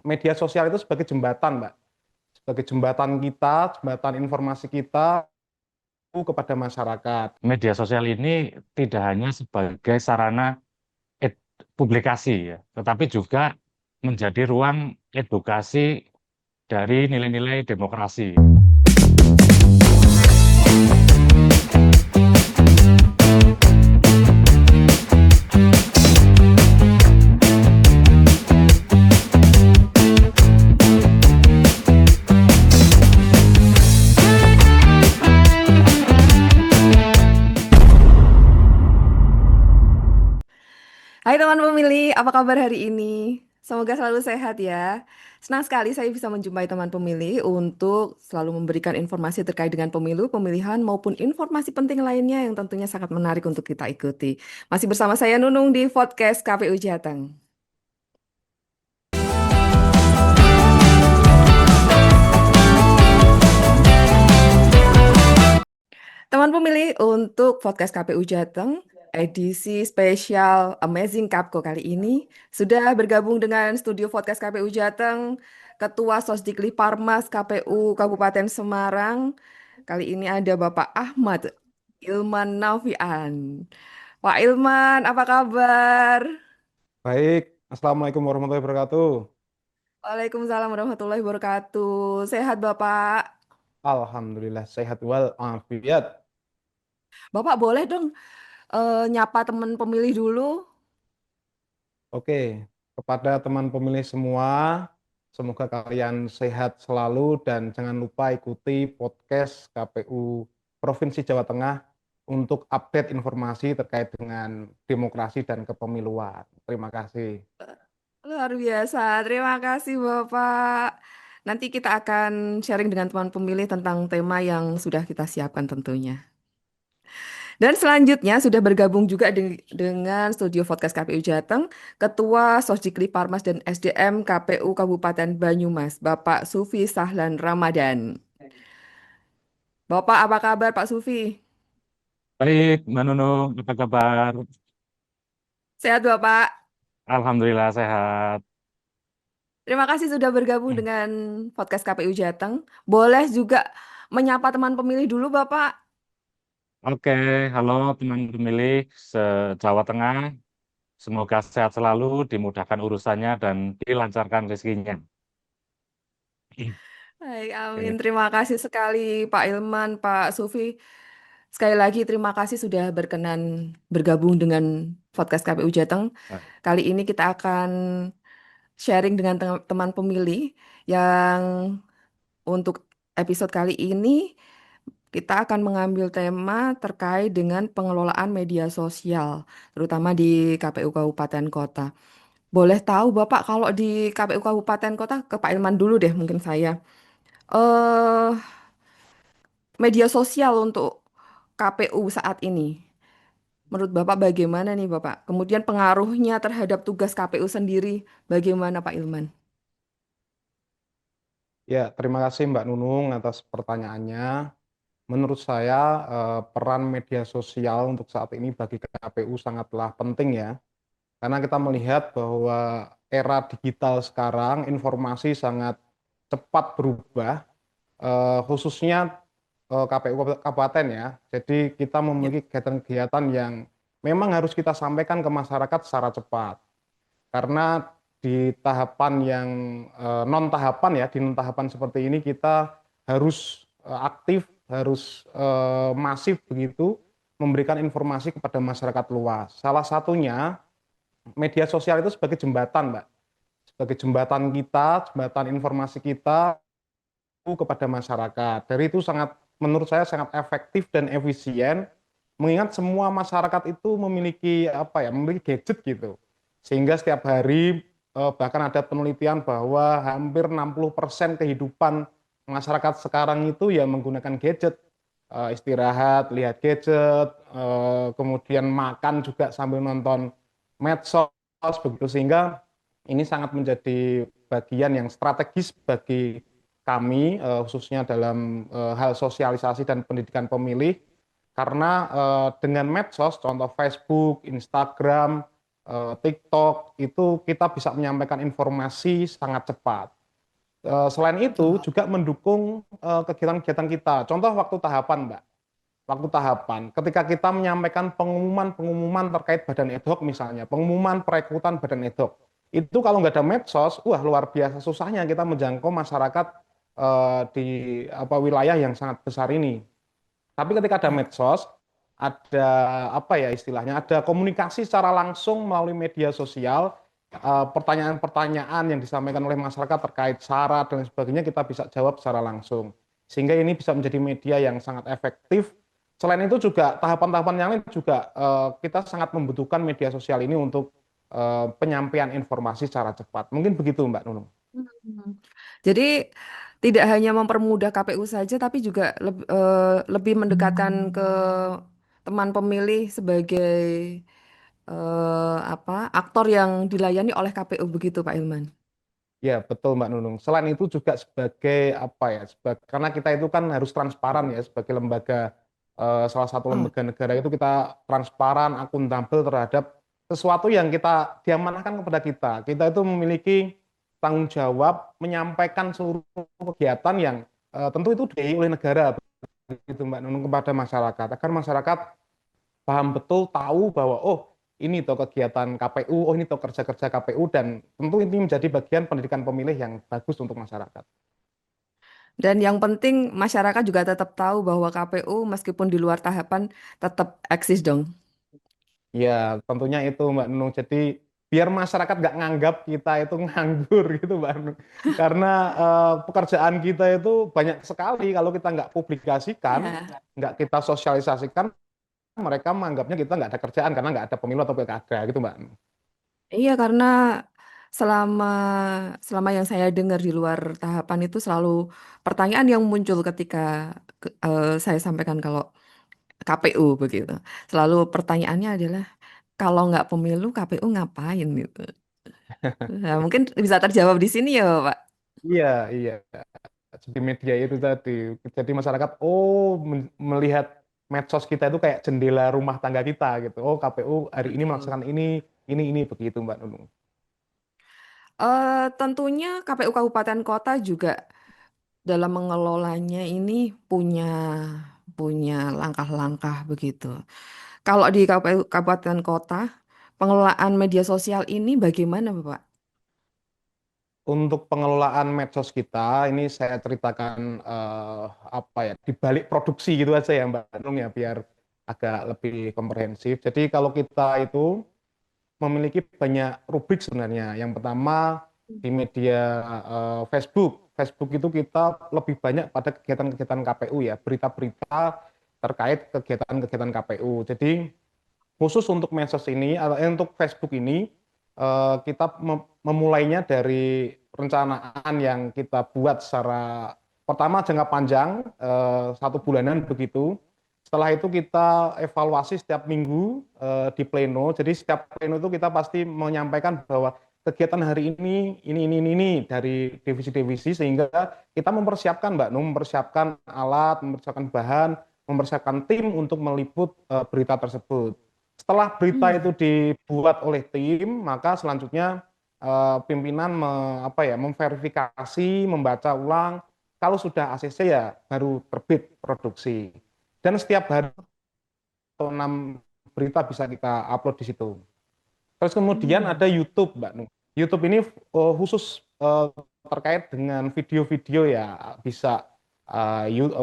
media sosial itu sebagai jembatan, Mbak. Sebagai jembatan kita, jembatan informasi kita kepada masyarakat. Media sosial ini tidak hanya sebagai sarana ed- publikasi ya, tetapi juga menjadi ruang edukasi dari nilai-nilai demokrasi. Hai teman pemilih, apa kabar hari ini? Semoga selalu sehat ya. Senang sekali saya bisa menjumpai teman pemilih untuk selalu memberikan informasi terkait dengan pemilu, pemilihan maupun informasi penting lainnya yang tentunya sangat menarik untuk kita ikuti. Masih bersama saya Nunung di podcast KPU Jateng. Teman pemilih, untuk podcast KPU Jateng, edisi spesial Amazing Kapko kali ini sudah bergabung dengan studio podcast KPU Jateng, Ketua Sosdikli Parmas KPU Kabupaten Semarang. Kali ini ada Bapak Ahmad Ilman Nafian. Pak Ilman, apa kabar? Baik, Assalamualaikum warahmatullahi wabarakatuh. Waalaikumsalam warahmatullahi wabarakatuh. Sehat Bapak? Alhamdulillah sehat walafiat. Bapak boleh dong nyapa teman pemilih dulu? Oke, kepada teman pemilih semua, semoga kalian sehat selalu dan jangan lupa ikuti podcast KPU Provinsi Jawa Tengah untuk update informasi terkait dengan demokrasi dan kepemiluan. Terima kasih. Luar biasa, terima kasih Bapak. Nanti kita akan sharing dengan teman pemilih tentang tema yang sudah kita siapkan tentunya. Dan selanjutnya sudah bergabung juga dengan studio podcast KPU Jateng, Ketua Sosdikli Parmas dan SDM KPU Kabupaten Banyumas, Bapak Sufi Sahlan Ramadan. Bapak, apa kabar Pak Sufi? Baik, Mbak Nunung, apa kabar? Sehat Bapak? Alhamdulillah sehat. Terima kasih sudah bergabung dengan podcast KPU Jateng. Boleh juga menyapa teman pemilih dulu Bapak. Oke, halo teman pemilih se-Jawa Tengah. Semoga sehat selalu, dimudahkan urusannya, dan dilancarkan rezekinya. Hai, amin. Oke. Terima kasih sekali Pak Ilman, Pak Sufi. Sekali lagi terima kasih sudah berkenan bergabung dengan podcast KPU Jateng. Kali ini kita akan sharing dengan teman pemilih yang untuk episode kali ini kita akan mengambil tema terkait dengan pengelolaan media sosial, terutama di KPU Kabupaten Kota. Boleh tahu Bapak kalau di KPU Kabupaten Kota, ke Pak Ilman dulu deh mungkin saya. eh Media sosial untuk KPU saat ini. Menurut Bapak bagaimana nih Bapak? Kemudian pengaruhnya terhadap tugas KPU sendiri bagaimana Pak Ilman? Ya, terima kasih Mbak Nunung atas pertanyaannya. Menurut saya peran media sosial untuk saat ini bagi KPU sangatlah penting ya. Karena kita melihat bahwa era digital sekarang informasi sangat cepat berubah, khususnya KPU Kabupaten ya. Jadi kita Ya. memiliki kegiatan-kegiatan yang memang harus kita sampaikan ke masyarakat secara cepat. Karena di tahapan yang non tahapan ya, di non tahapan seperti ini kita harus aktif, harus masif begitu memberikan informasi kepada masyarakat luas. Salah satunya media sosial itu sebagai jembatan, Mbak. Sebagai jembatan kita, jembatan informasi kita kepada masyarakat. Dari itu sangat, menurut saya sangat efektif dan efisien, mengingat semua masyarakat itu memiliki apa ya, memiliki gadget gitu. Sehingga setiap hari bahkan ada penelitian bahwa hampir 60% kehidupan masyarakat sekarang itu ya menggunakan gadget. Istirahat, lihat gadget, kemudian makan juga sambil nonton medsos begitu, sehingga ini sangat menjadi bagian yang strategis bagi kami khususnya dalam hal sosialisasi dan pendidikan pemilih, karena dengan medsos contoh Facebook, Instagram, TikTok, itu kita bisa menyampaikan informasi sangat cepat. Selain itu Oh, juga mendukung kegiatan-kegiatan kita. Contoh waktu tahapan, Mbak. Waktu tahapan, ketika kita menyampaikan pengumuman terkait badan ad hoc misalnya, pengumuman perekrutan badan ad hoc, itu kalau nggak ada medsos, wah luar biasa susahnya kita menjangkau masyarakat di wilayah yang sangat besar ini. Tapi ketika ada iya. medsos, ada apa ya istilahnya, ada komunikasi secara langsung melalui media sosial, pertanyaan-pertanyaan yang disampaikan oleh masyarakat terkait syarat dan sebagainya kita bisa jawab secara langsung. Sehingga ini bisa menjadi media yang sangat efektif. Selain itu juga tahapan-tahapan yang lain juga kita sangat membutuhkan media sosial ini untuk penyampaian informasi secara cepat. Mungkin begitu Mbak Nunung. Hmm. Jadi tidak hanya mempermudah KPU saja, tapi juga lebih mendekatkan ke teman pemilih sebagai aktor yang dilayani oleh KPU begitu, Pak Ilman. Ya, betul Mbak Nunung. Selain itu juga sebagai apa ya? Karena kita itu kan harus transparan ya sebagai lembaga salah satu Oh, lembaga negara itu kita transparan, akuntabel terhadap sesuatu yang kita diamanahkan kepada kita. Kita itu memiliki tanggung jawab menyampaikan seluruh kegiatan yang tentu itu dibiayai oleh negara begitu Mbak Nunung kepada masyarakat agar masyarakat paham betul, tahu bahwa oh ini toh kegiatan KPU, oh ini toh kerja-kerja KPU dan tentu ini menjadi bagian pendidikan pemilih yang bagus untuk masyarakat. dan yang penting masyarakat juga tetap tahu bahwa KPU meskipun di luar tahapan tetap eksis dong. Ya tentunya itu Mbak Nunung. Jadi biar masyarakat nggak nganggap kita itu nganggur gitu Mbak Nunung. Karena pekerjaan kita itu banyak sekali kalau kita nggak publikasikan, Iya. nggak kita sosialisasikan, mereka menganggapnya kita nggak ada kerjaan karena nggak ada pemilu atau pilkada gitu Mbak. Iya, karena selama selama yang saya dengar di luar tahapan itu selalu pertanyaan yang muncul ketika saya sampaikan kalau KPU begitu. Selalu pertanyaannya adalah kalau nggak pemilu KPU ngapain gitu. Nah, mungkin bisa terjawab di sini ya, Pak. Iya, iya. Jadi media itu tadi. Jadi masyarakat, oh melihat medsos kita itu kayak jendela rumah tangga kita gitu. Oh KPU hari ini Betul. melaksanakan ini begitu Mbak Nunung. Tentunya KPU Kabupaten Kota juga dalam mengelolanya ini punya punya langkah-langkah begitu. Kalau di KPU Kabupaten Kota, pengelolaan media sosial ini bagaimana, Bapak? Untuk pengelolaan medsos kita, ini saya ceritakan apa ya di balik produksi gitu aja ya Mbak Nunung ya biar agak lebih komprehensif. Jadi kalau kita itu memiliki banyak rubrik sebenarnya. Yang pertama di media Facebook. Facebook itu kita lebih banyak pada kegiatan-kegiatan KPU ya, berita-berita terkait kegiatan-kegiatan KPU. Jadi khusus untuk medsos ini atau untuk Facebook ini kita memulainya dari perencanaan yang kita buat secara pertama jangka panjang 1 bulanan begitu. Setelah itu kita evaluasi setiap minggu di pleno. Jadi setiap pleno itu kita pasti menyampaikan bahwa kegiatan hari ini dari divisi-divisi sehingga kita mempersiapkan Mbak Nung, mempersiapkan alat, mempersiapkan bahan, mempersiapkan tim untuk meliput berita tersebut. Setelah berita Hmm. itu dibuat oleh tim, maka selanjutnya pimpinan memverifikasi, membaca ulang. Kalau sudah ACC ya baru terbit produksi. Dan setiap hari atau 6 berita bisa kita upload di situ. Terus kemudian Hmm. ada YouTube, Mbak Nung. YouTube ini khusus terkait dengan video-video ya, bisa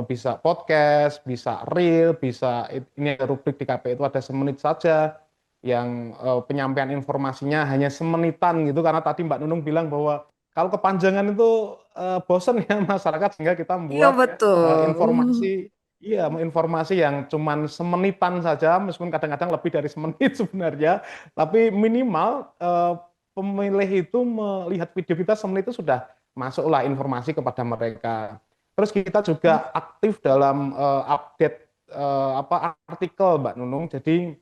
bisa podcast, bisa reel, bisa ini ada rubrik di KP itu ada semenit saja yang penyampaian informasinya hanya semenitan gitu karena tadi Mbak Nunung bilang bahwa kalau kepanjangan itu bosen ya masyarakat sehingga kita Iya, membuat betul. informasi. Iya, informasi yang cuman semenitan saja, meskipun kadang-kadang lebih dari semenit sebenarnya, tapi minimal pemilih itu melihat video kita semenit itu sudah masuklah informasi kepada mereka. Terus kita juga aktif dalam update artikel Mbak Nunung. Jadi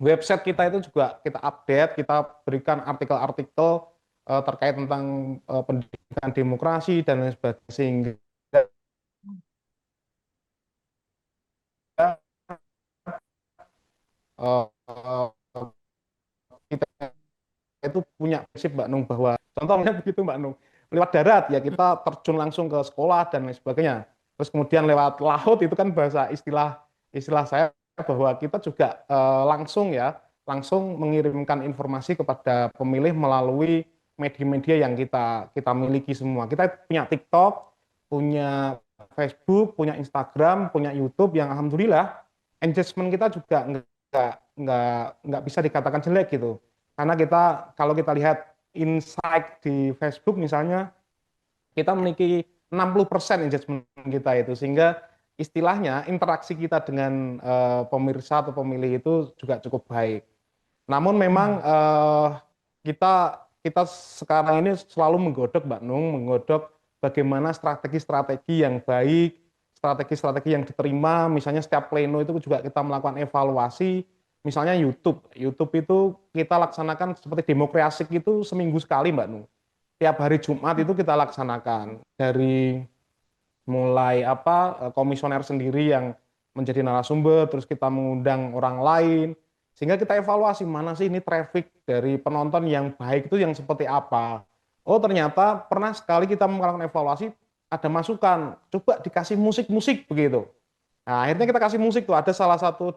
website kita itu juga kita update, kita berikan artikel-artikel terkait tentang pendidikan demokrasi dan lain sebagainya sehingga uh, kita itu punya prinsip Mbak Nung bahwa contohnya begitu Mbak Nung, lewat darat ya kita terjun langsung ke sekolah dan lain sebagainya. Terus kemudian lewat laut itu kan bahasa istilah istilah saya bahwa kita juga langsung mengirimkan informasi kepada pemilih melalui media-media yang kita miliki semua. Kita punya TikTok, punya Facebook, punya Instagram, punya YouTube yang alhamdulillah engagement kita juga nggak bisa dikatakan jelek gitu. Karena kalau kita lihat insight di Facebook misalnya, kita memiliki 60% engagement kita itu, sehingga istilahnya interaksi kita dengan pemirsa atau pemilih itu juga cukup baik. Namun memang kita kita sekarang ini selalu menggodok Mbak Nung, menggodok bagaimana strategi-strategi yang baik, strategi-strategi yang diterima. Misalnya setiap pleno itu juga kita melakukan evaluasi. Misalnya YouTube itu kita laksanakan seperti demokrasi itu seminggu sekali Mbak Nung. Tiap hari Jumat itu kita laksanakan dari mulai komisioner sendiri yang menjadi narasumber, terus kita mengundang orang lain, sehingga kita evaluasi mana sih ini traffic dari penonton yang baik itu yang seperti apa. Oh ternyata pernah sekali kita melakukan evaluasi, ada masukan, coba dikasih musik-musik begitu. Nah akhirnya kita kasih musik tuh, ada salah satu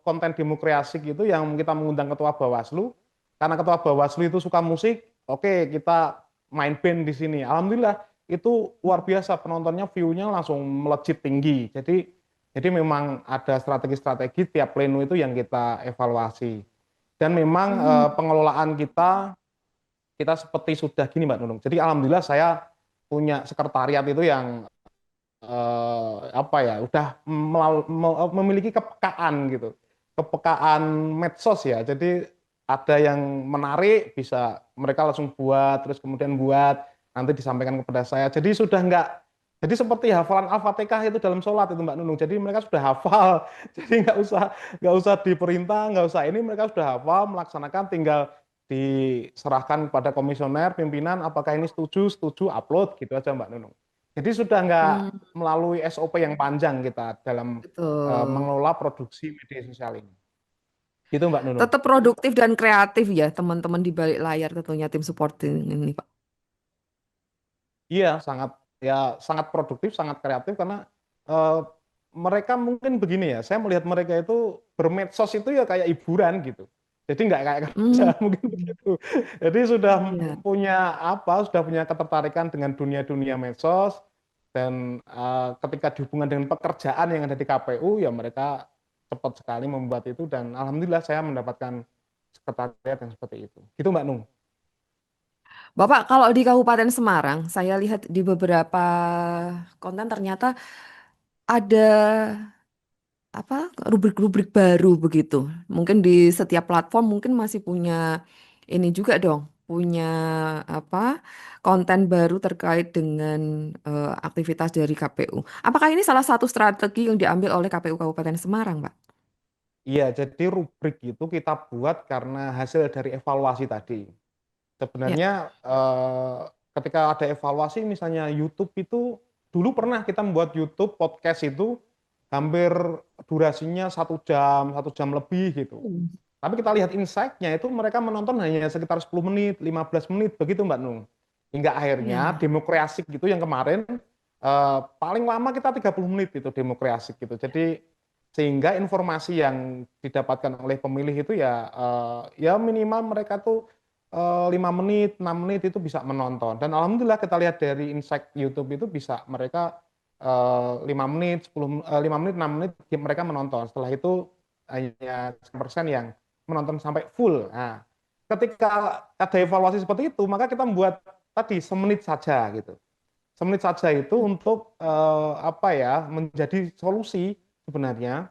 konten demo kreasi gitu yang kita mengundang ketua Bawaslu, karena ketua Bawaslu itu suka musik, oke kita main band di sini. Alhamdulillah itu luar biasa penontonnya, view-nya langsung melejit tinggi. Jadi memang ada strategi-strategi tiap pleno itu yang kita evaluasi. Dan memang pengelolaan kita seperti sudah gini Mbak Nunung. Jadi alhamdulillah saya punya sekretariat itu yang udah memiliki kepekaan gitu. Kepekaan medsos ya. Jadi ada yang menarik bisa mereka langsung buat, terus kemudian buat nanti disampaikan kepada saya. Jadi sudah jadi seperti hafalan Al-Fatihah itu dalam sholat itu Mbak Nunung. Jadi mereka sudah hafal. Jadi nggak usah diperintah, nggak usah ini, mereka sudah hafal, melaksanakan, tinggal diserahkan kepada komisioner, pimpinan, apakah ini setuju, upload gitu aja Mbak Nunung. Jadi sudah nggak melalui SOP yang panjang kita dalam Betul. mengelola produksi media sosial ini. Gitu Mbak Nunung. Tetap produktif dan kreatif ya teman-teman di balik layar tentunya tim supporting ini Pak. Iya, sangat produktif, sangat kreatif karena eh, mereka mungkin begini ya. Saya melihat mereka itu bermedsos itu ya kayak hiburan gitu. Jadi nggak kayak kerja Hmm, mungkin begitu. Jadi sudah iya. sudah punya ketertarikan dengan dunia-dunia medsos, dan ketika dihubungkan dengan pekerjaan yang ada di KPU ya mereka cepat sekali membuat itu, dan alhamdulillah saya mendapatkan sekretariat yang seperti itu. Gitu Mbak Nung. Bapak, kalau di Kabupaten Semarang, saya lihat di beberapa konten ternyata ada apa rubrik-rubrik baru begitu. Mungkin di setiap platform mungkin masih punya ini juga dong, punya apa konten baru terkait dengan aktivitas dari KPU. Apakah ini salah satu strategi yang diambil oleh KPU Kabupaten Semarang, Pak? Iya, jadi rubrik itu kita buat karena hasil dari evaluasi tadi. Ya. Sebenarnya ketika ada evaluasi misalnya YouTube itu, dulu pernah kita membuat YouTube podcast itu hampir durasinya 1 jam lebih gitu. Tapi kita lihat insight-nya itu mereka menonton hanya sekitar 10 menit, 15 menit begitu Mbak Nung. Hingga akhirnya Ya. demo kreasik gitu yang kemarin paling lama kita 30 menit itu demo kreasik gitu. Jadi sehingga informasi yang didapatkan oleh pemilih itu ya minimal mereka tuh 5 menit, 6 menit itu bisa menonton. Dan alhamdulillah kita lihat dari insight YouTube itu bisa mereka 5 menit, 5 menit, 6 menit mereka menonton. Setelah itu hanya 10% yang menonton sampai full. Nah, ketika ada evaluasi seperti itu, maka kita membuat tadi semenit saja gitu. Semenit saja itu untuk menjadi solusi sebenarnya.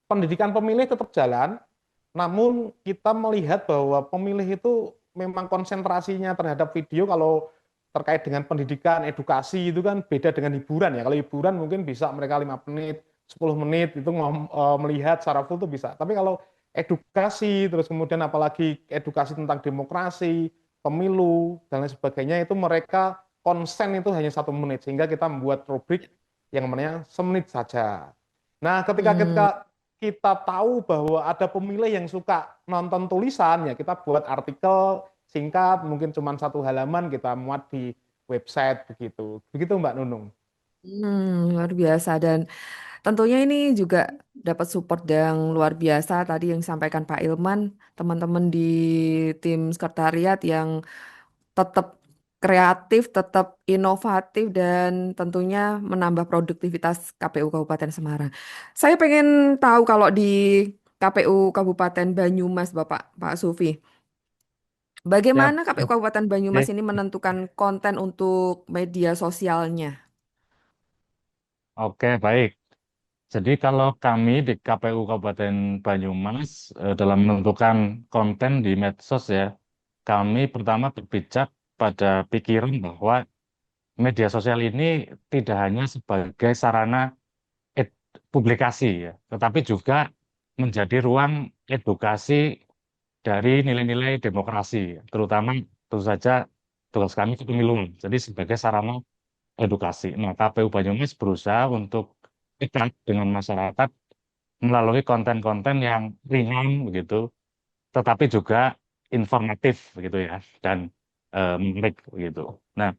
Pendidikan pemilih tetap jalan, namun kita melihat bahwa pemilih itu memang konsentrasinya terhadap video kalau terkait dengan pendidikan, edukasi itu kan beda dengan hiburan ya. Kalau hiburan mungkin bisa mereka 5 menit, 10 menit itu melihat secara full itu bisa. Tapi kalau edukasi, terus kemudian apalagi edukasi tentang demokrasi, pemilu, dan lain sebagainya, itu mereka konsen itu hanya 1 menit. Sehingga kita membuat rubrik yang namanya semenit saja. Nah, ketika Hmm. kita tahu bahwa ada pemilih yang suka nonton tulisan, ya kita buat artikel singkat, mungkin cuma 1 halaman, kita muat di website begitu. Begitu Mbak Nunung. Luar biasa dan tentunya ini juga dapat support yang luar biasa tadi yang disampaikan Pak Ilman, teman-teman di tim sekretariat yang tetap kreatif, tetap inovatif dan tentunya menambah produktivitas KPU Kabupaten Semarang. Saya pengen tahu kalau di KPU Kabupaten Banyumas, Pak Sufi, Siap. bagaimana KPU Kabupaten Banyumas Oke, ini menentukan konten untuk media sosialnya? oke, baik. Jadi kalau kami di KPU Kabupaten Banyumas dalam menentukan konten di medsos ya, kami pertama berpijak pada pikiran bahwa media sosial ini tidak hanya sebagai sarana publikasi ya, tetapi juga menjadi ruang edukasi dari nilai-nilai demokrasi, terutama tentu saja tugas kami kepemiluan. Jadi sebagai sarana edukasi. Nah, KPU Banyumas berusaha untuk dekat dengan masyarakat melalui konten-konten yang ringan begitu, tetapi juga informatif begitu ya dan menarik begitu. Nah,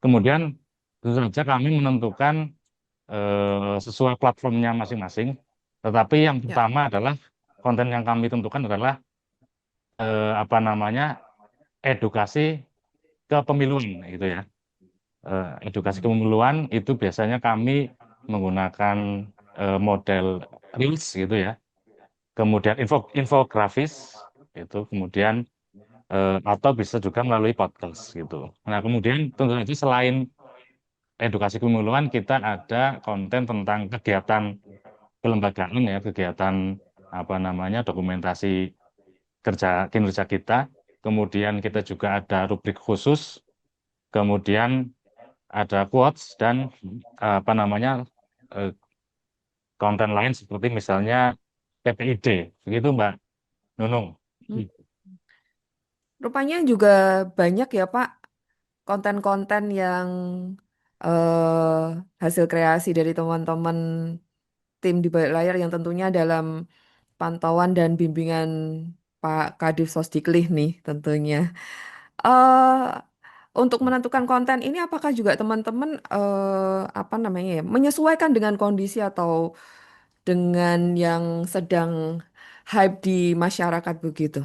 kemudian tentu saja kami menentukan sesuai platformnya masing-masing, tetapi yang Ya. pertama adalah konten yang kami tentukan adalah apa namanya edukasi kepemiluan gitu ya. Edukasi kepemiluan itu biasanya kami menggunakan model reels gitu ya, kemudian infografis itu, kemudian atau bisa juga melalui podcast gitu. Nah, kemudian tentu saja selain edukasi kepemiluan kita ada konten tentang kegiatan kelembagaan ya, kegiatan apa namanya dokumentasi kerja kinerja kita. Kemudian kita juga ada rubrik khusus, kemudian ada quotes dan apa namanya eh, konten lain seperti misalnya PPID, begitu Mbak Nunung. Hmm. Rupanya juga banyak ya Pak konten-konten yang hasil kreasi dari teman-teman tim di balik layar yang tentunya dalam pantauan dan bimbingan Pak Kadif Sosdiklih nih tentunya. eh untuk menentukan konten ini apakah juga teman-teman apa namanya ya menyesuaikan dengan kondisi atau dengan yang sedang hype di masyarakat begitu?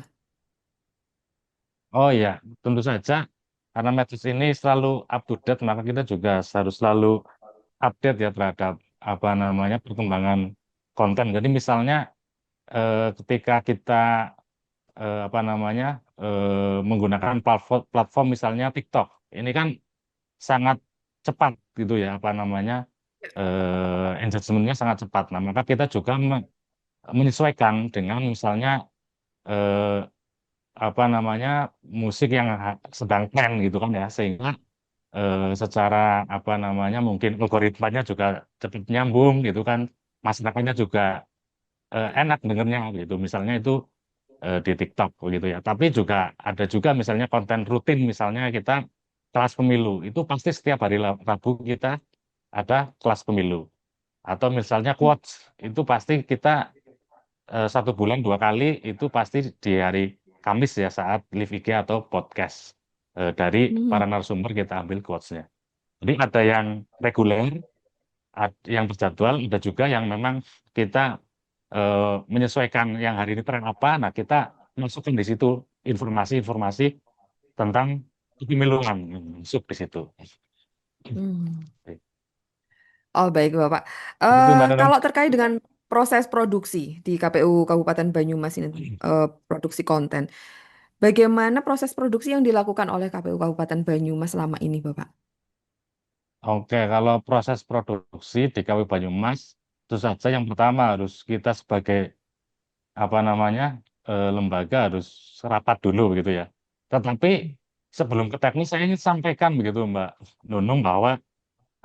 Oh iya, tentu saja karena medsos ini selalu up to date, maka kita juga harus selalu update ya terhadap apa namanya perkembangan konten. Jadi misalnya ketika kita apa namanya menggunakan platform misalnya TikTok, ini kan sangat cepat gitu ya apa namanya engagementnya sangat cepat. Nah, maka kita juga menyesuaikan dengan misalnya eh, apa namanya musik yang sedang tren gitu kan ya, sehingga secara apa namanya mungkin algoritmanya juga cepat nyambung gitu kan, masyarakatnya juga enak dengernya gitu. Misalnya itu di TikTok begitu ya. Tapi juga ada juga misalnya konten rutin, misalnya kita kelas pemilu itu pasti setiap hari Rabu kita ada kelas pemilu. Atau misalnya quotes itu pasti kita 1 bulan 2 kali itu pasti di hari Kamis ya saat live IG atau podcast dari Hmm. para narasumber kita ambil quotes-nya. Jadi ada yang reguler, yang berjadwal, ada juga yang memang kita menyesuaikan yang hari ini tren apa. Nah, kita masukkan di situ informasi-informasi tentang kepemiluan masuk di situ. Hmm. Oh baik Bapak. Begitu Mbak Neneng. Kalau terkait dengan proses produksi di KPU Kabupaten Banyumas ini, produksi konten, bagaimana proses produksi yang dilakukan oleh KPU Kabupaten Banyumas selama ini, Bapak? Oke, kalau proses produksi di KW Banyumas, itu saja yang pertama harus kita sebagai apa namanya lembaga harus rapat dulu begitu ya. Tetapi sebelum ke teknis saya ingin sampaikan begitu Mbak Nunung bahwa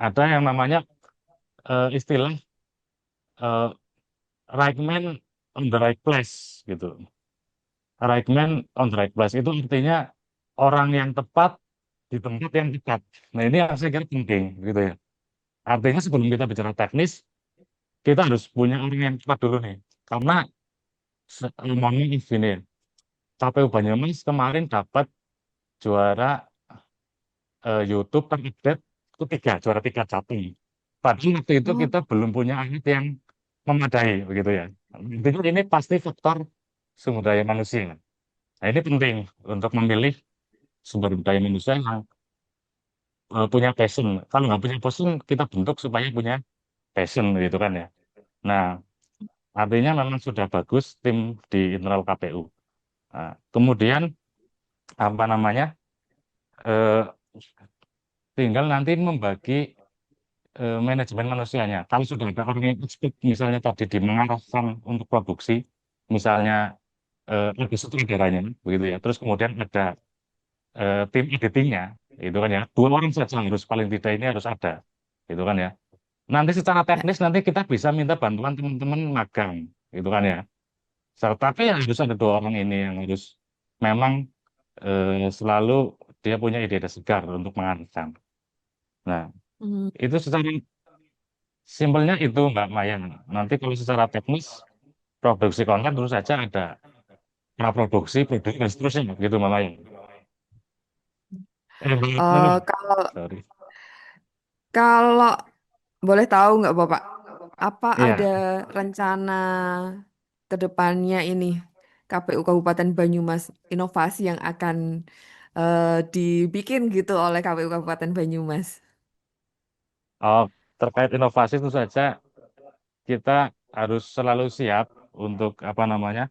ada yang namanya istilah eh, right man on the right place gitu. Right man on the right place itu artinya orang yang tepat di tempat yang tepat. Nah ini yang saya kira penting gitu ya. Artinya sebelum kita bicara teknis, kita harus punya orang yang tepat dulu nih. Karena ngomongin gini, KPU Banyumas kemarin dapat juara YouTube terupdate ketiga, juara tiga Jatim. Padahal waktu itu Oh, kita belum punya alat yang memadai, begitu ya. Intinya ini pasti faktor sumber daya manusia. Nah, ini penting untuk memilih sumber daya manusia yang punya passion. Kalau nggak punya passion, kita bentuk supaya punya passion, gitu kan ya. Nah, artinya memang sudah bagus tim di internal KPU. Nah, kemudian apa namanya? eh, Tinggal nanti membagi manajemen manusianya. Kalau sudah ada orang yang expert, misalnya tadi di mengarahkan untuk produksi, misalnya ada sutradaranya, begitu ya. Terus kemudian ada tim editingnya, itu kan ya. Dua orang saja harus paling tidak ini harus ada, gitu kan ya. Nanti secara ya. teknis nanti kita bisa minta bantuan teman-teman magang, gitu kan ya. Tapi ya harus ada dua orang ini yang harus memang selalu dia punya ide-ide segar untuk mengarahkan. Nah, Hmm. itu secara simpelnya itu Mbak Maya. Nanti kalau secara teknis produksi konten terus saja ada praproduksi, produksi dan seterusnya gitu Mbak Maya. Mbak Nunung, Kalau sorry. kalau boleh tahu nggak Bapak, apa ada Iya. rencana ke depannya ini KPU Kabupaten Banyumas, inovasi yang akan dibikin gitu oleh KPU Kabupaten Banyumas? Oh, terkait inovasi itu saja kita harus selalu siap untuk apa namanya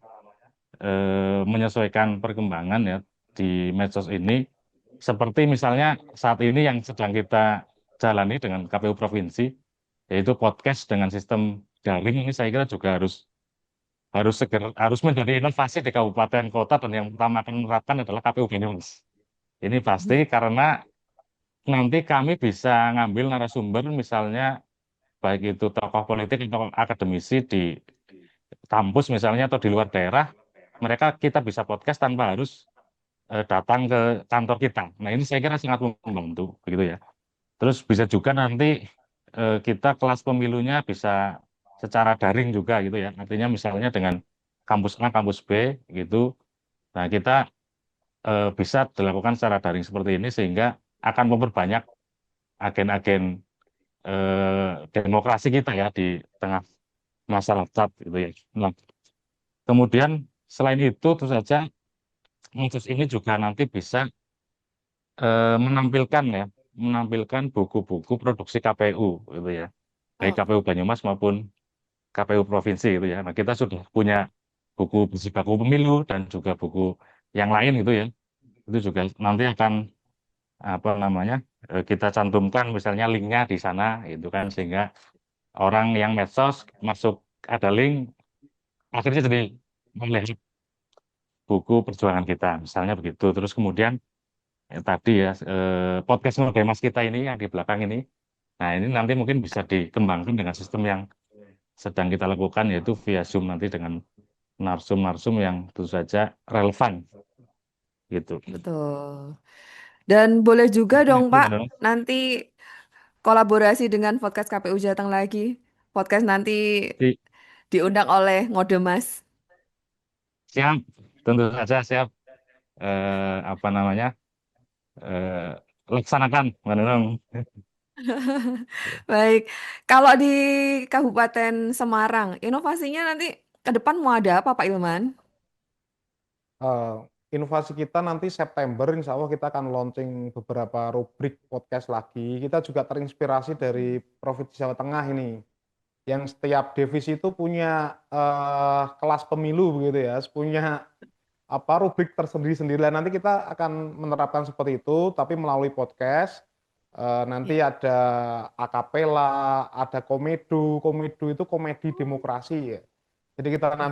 menyesuaikan perkembangan ya di medsos ini. Seperti misalnya saat ini yang sedang kita jalani dengan KPU Provinsi, yaitu podcast dengan sistem daring ini saya kira juga harus menjadi inovasi di kabupaten kota dan yang pertama akan menerapkan adalah KPU Banyumas. Ini pasti karena nanti kami bisa ngambil narasumber misalnya baik itu tokoh politik atau akademisi di kampus misalnya atau di luar daerah, mereka kita bisa podcast tanpa harus datang ke kantor kita. Nah ini saya kira sangat membantu begitu ya. Terus bisa juga nanti kita kelas pemilunya bisa secara daring juga gitu ya. Artinya misalnya dengan kampus A, kampus B gitu. Nah kita bisa dilakukan secara daring seperti ini sehingga akan memperbanyak agen-agen demokrasi kita ya di tengah masyarakat gitu ya. Nah, kemudian selain itu tentu saja medsos ini juga nanti bisa menampilkan ya, menampilkan buku-buku produksi KPU gitu ya. Baik Oh, KPU Banyumas maupun KPU Provinsi gitu ya. Nah, kita sudah punya buku bersih baku pemilu dan juga buku yang lain gitu ya. Itu juga nanti akan apa namanya kita cantumkan misalnya linknya di sana itu kan sehingga orang yang medsos masuk ada link akhirnya jadi melihat buku perjuangan kita misalnya begitu. Terus kemudian tadi ya podcast Mode Mas kita ini yang di belakang ini. Nah, ini nanti mungkin bisa dikembangkan dengan sistem yang sedang kita lakukan yaitu via Zoom nanti dengan narsum-narsum yang tentu saja relevan gitu. betul. Dan boleh juga Mungkin dong itu Pak, menurut nanti kolaborasi dengan podcast KPU Jateng lagi. Podcast nanti si- diundang oleh Ngode Mas. siap, tentu saja siap apa namanya eh, laksanakan menurut. Baik, kalau di Kabupaten Semarang, inovasinya nanti ke depan mau ada apa Pak Ilman? Eh, Inovasi kita nanti September, insya Allah kita akan launching beberapa rubrik podcast lagi. Kita juga terinspirasi dari Provinsi Jawa Tengah ini, yang setiap divisi itu punya kelas pemilu begitu ya, punya apa rubrik tersendiri-sendiri. Dan nanti kita akan menerapkan seperti itu, tapi melalui podcast. Ya. Nanti ada akapela, ada komedo. Komedo itu komedi demokrasi ya. Jadi Wah.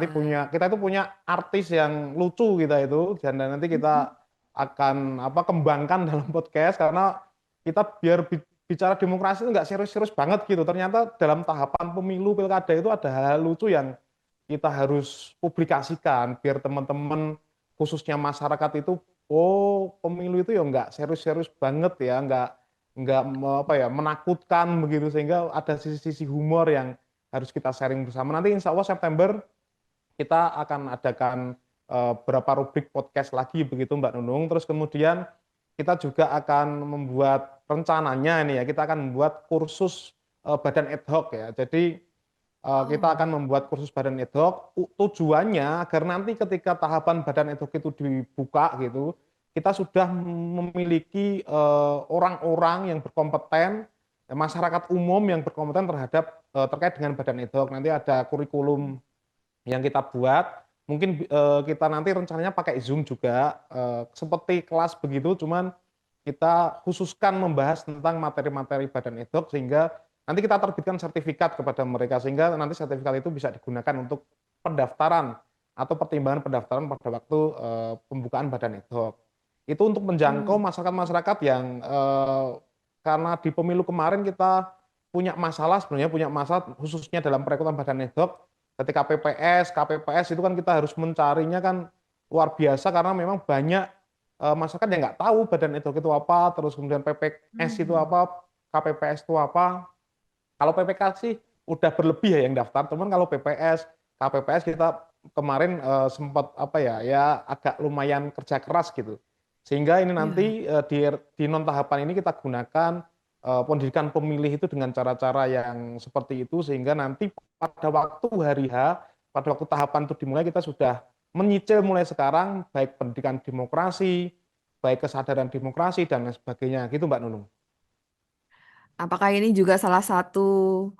kita itu punya artis yang lucu kita itu, dan nanti kita akan apa kembangkan dalam podcast karena kita biar bicara demokrasi itu nggak serius-serius banget gitu. Ternyata dalam tahapan pemilu pilkada itu ada hal lucu yang kita harus publikasikan biar teman-teman khususnya masyarakat itu, oh pemilu itu ya nggak serius-serius banget ya, nggak apa ya menakutkan begitu, sehingga ada sisi-sisi humor yang harus kita sharing bersama. Nanti insya Allah September kita akan adakan beberapa rubrik podcast lagi begitu Mbak Nunung. Terus kemudian kita juga akan membuat rencananya ini ya, kita akan membuat kursus badan ad hoc ya. Jadi kita akan membuat kursus badan ad hoc, tujuannya agar nanti ketika tahapan badan ad hoc itu dibuka gitu, kita sudah memiliki orang-orang yang berkompeten, masyarakat umum yang berkompeten terhadap terkait dengan badan ad hoc. Nanti ada kurikulum yang kita buat, mungkin kita nanti rencananya pakai Zoom juga, seperti kelas begitu, cuman kita khususkan membahas tentang materi-materi badan ad hoc, sehingga nanti kita terbitkan sertifikat kepada mereka, sehingga nanti sertifikat itu bisa digunakan untuk pendaftaran atau pertimbangan pendaftaran pada waktu pembukaan badan ad hoc. Itu untuk menjangkau masyarakat-masyarakat yang karena di pemilu kemarin kita punya masalah, sebenarnya punya masalah khususnya dalam perekrutan badan ad hoc. Ketika KPPS itu kan kita harus mencarinya kan luar biasa, karena memang banyak masyarakat yang nggak tahu badan ad hoc itu apa, terus kemudian PPS itu apa, KPPS itu apa. Kalau PPK sih udah berlebih ya yang daftar, teman kalau PPS, KPPS kita kemarin sempat apa ya agak lumayan kerja keras gitu. Sehingga ini nanti di non tahapan ini kita gunakan pendidikan pemilih itu dengan cara-cara yang seperti itu, sehingga nanti pada waktu hari H, pada waktu tahapan itu dimulai, kita sudah menyicil mulai sekarang baik pendidikan demokrasi, baik kesadaran demokrasi dan lain sebagainya gitu Mbak Nunung. Apakah ini juga salah satu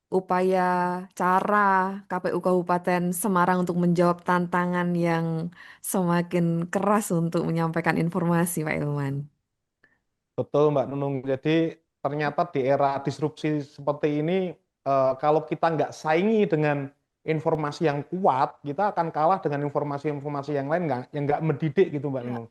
upaya cara KPU Kabupaten Semarang untuk menjawab tantangan yang semakin keras untuk menyampaikan informasi, Pak Ilman? Betul Mbak Nunung. Jadi ternyata di era disrupsi seperti ini, kalau kita nggak saingi dengan informasi yang kuat, kita akan kalah dengan informasi-informasi yang lain yang nggak mendidik gitu Mbak Nunung.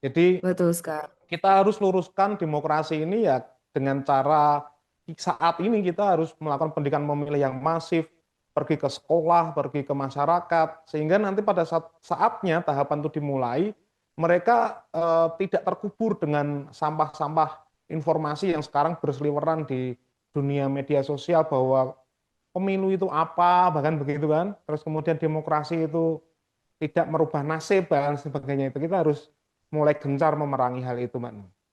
Jadi Betul sekali. kita harus luruskan demokrasi ini ya dengan cara saat ini kita harus melakukan pendidikan pemilih yang masif, pergi ke sekolah, pergi ke masyarakat, sehingga nanti pada saatnya tahapan itu dimulai, mereka tidak terkubur dengan sampah-sampah informasi yang sekarang berseliweran di dunia media sosial, bahwa pemilu itu apa, bahkan begitu kan, terus kemudian demokrasi itu tidak merubah nasib dan sebagainya. Itu kita harus mulai gencar memerangi hal itu, Mbak.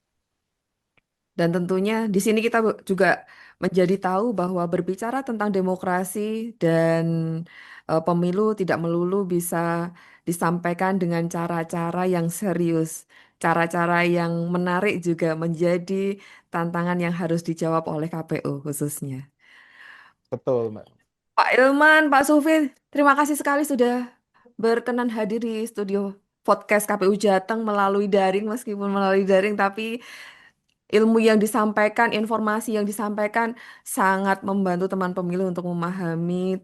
Dan tentunya di sini kita juga menjadi tahu bahwa berbicara tentang demokrasi dan pemilu tidak melulu bisa disampaikan dengan cara-cara yang serius. Cara-cara yang menarik juga menjadi tantangan yang harus dijawab oleh KPU khususnya. Betul, Mbak. Pak Ilman, Pak Sufi, terima kasih sekali sudah berkenan hadir di studio podcast KPU Jateng melalui daring, meskipun melalui daring, tapi ilmu yang disampaikan, informasi yang disampaikan sangat membantu teman pemilu untuk memahami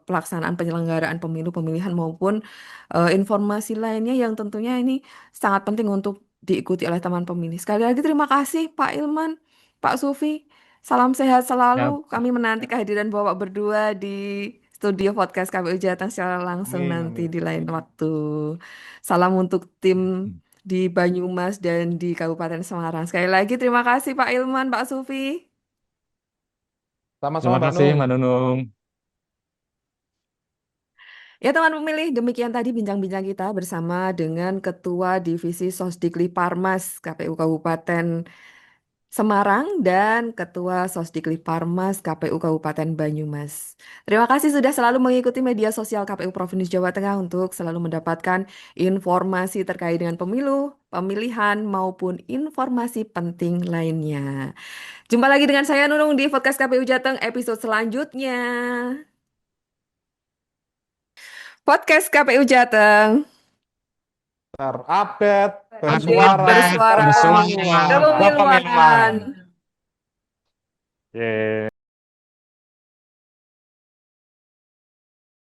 pelaksanaan penyelenggaraan pemilu, pemilihan maupun informasi lainnya yang tentunya ini sangat penting untuk diikuti oleh teman pemilih. Sekali lagi terima kasih Pak Ilman, Pak Sufi. Salam sehat Ya, selalu. Kami menanti kehadiran Bapak berdua di studio podcast KPU Jateng secara langsung Amin, nanti amin. di lain waktu. Salam untuk tim di Banyumas dan di Kabupaten Semarang. Sekali lagi terima kasih Pak Ilman, Pak Sufi. Sama-sama, terima Mbak kasih Nung. Mbak Nunung. Ya teman pemilih, demikian tadi bincang-bincang kita bersama dengan Ketua Divisi Sosdikli Parmas KPU Kabupaten Semarang dan Ketua Sosdikli Parmas KPU Kabupaten Banyumas. Terima kasih sudah selalu mengikuti media sosial KPU Provinsi Jawa Tengah untuk selalu mendapatkan informasi terkait dengan pemilu, pemilihan, maupun informasi penting lainnya. Jumpa lagi dengan saya Nunung di podcast KPU Jateng episode selanjutnya. Podcast KPU Jateng. Terupdate, Update bersuara, bersuara Bersuara kepemimpinan. kepemimpinan. kepemimpinan. Yeay.